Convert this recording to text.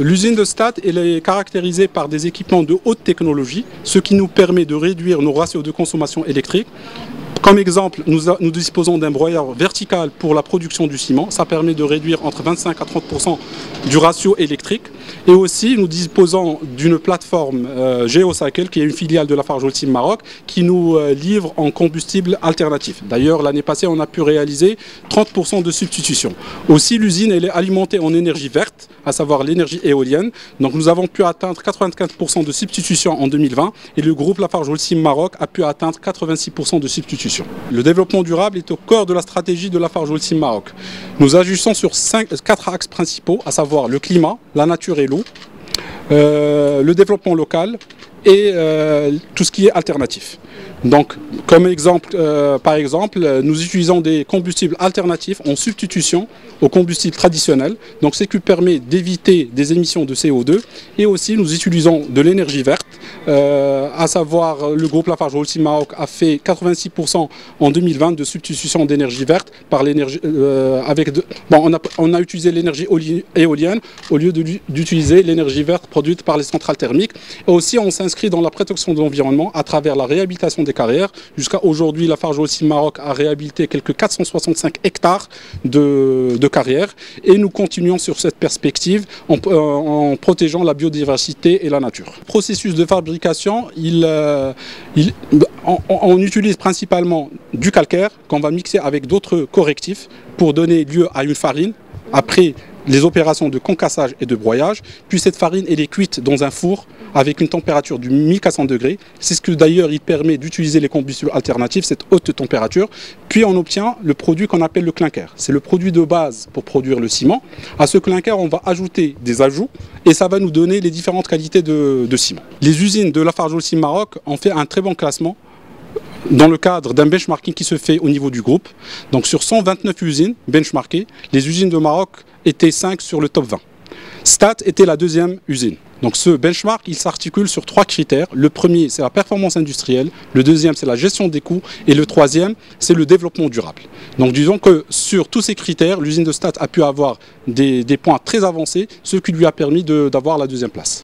L'usine de Stade elle est caractérisée par des équipements de haute technologie, ce qui nous permet de réduire nos ratios de consommation électrique. Comme exemple, nous disposons d'un broyeur vertical pour la production du ciment. Ça permet de réduire entre 25 à 30% du ratio électrique. Et aussi, nous disposons d'une plateforme GeoCycle, qui est une filiale de Lafarge Holcim Maroc, qui nous livre en combustible alternatif. D'ailleurs, l'année passée, on a pu réaliser 30% de substitution. Aussi, l'usine elle est alimentée en énergie verte, à savoir l'énergie éolienne. Donc, nous avons pu atteindre 95% de substitution en 2020 et le groupe Lafarge Holcim Maroc a pu atteindre 86% de substitution. Le développement durable est au cœur de la stratégie de Lafarge Holcim Maroc. Nous agissons sur 4 axes principaux, à savoir le climat, la nature et l'eau, le développement local et tout ce qui est alternatif. Donc, comme exemple, par exemple, nous utilisons des combustibles alternatifs en substitution aux combustibles traditionnels. Donc, ce qui permet d'éviter des émissions de CO2. Et aussi, nous utilisons de l'énergie verte, à savoir le groupe Lafarge Holcim Maroc a fait 86% en 2020 de substitution d'énergie verte par l'énergie on a utilisé l'énergie éolienne au lieu d'utiliser l'énergie verte produite par les centrales thermiques. Et aussi, on s'inscrit dans la protection de l'environnement à travers la réhabilitation des carrières. Jusqu'à aujourd'hui, Lafarge Holcim Maroc a réhabilité quelques 465 hectares de carrières et nous continuons sur cette perspective en protégeant la biodiversité et la nature. Le processus de fabrication, on utilise principalement du calcaire qu'on va mixer avec d'autres correctifs pour donner lieu à une farine. Après les opérations de concassage et de broyage, puis cette farine elle est cuite dans un four avec une température de 1400 degrés. C'est ce que d'ailleurs il permet d'utiliser les combustibles alternatifs, cette haute température. Puis on obtient le produit qu'on appelle le clinker. C'est le produit de base pour produire le ciment. À ce clinker, on va ajouter des ajouts et ça va nous donner les différentes qualités de ciment. Les usines de Lafarge Holcim Maroc ont fait un très bon classement dans le cadre d'un benchmarking qui se fait au niveau du groupe. Donc sur 129 usines benchmarkées, les usines de Maroc étaient 5 sur le top 20. Stat était la deuxième usine. Donc ce benchmark, il s'articule sur 3 critères. Le premier, c'est la performance industrielle. Le deuxième, c'est la gestion des coûts. Et le troisième, c'est le développement durable. Donc disons que sur tous ces critères, l'usine de Stat a pu avoir des points très avancés, ce qui lui a permis d'avoir la deuxième place.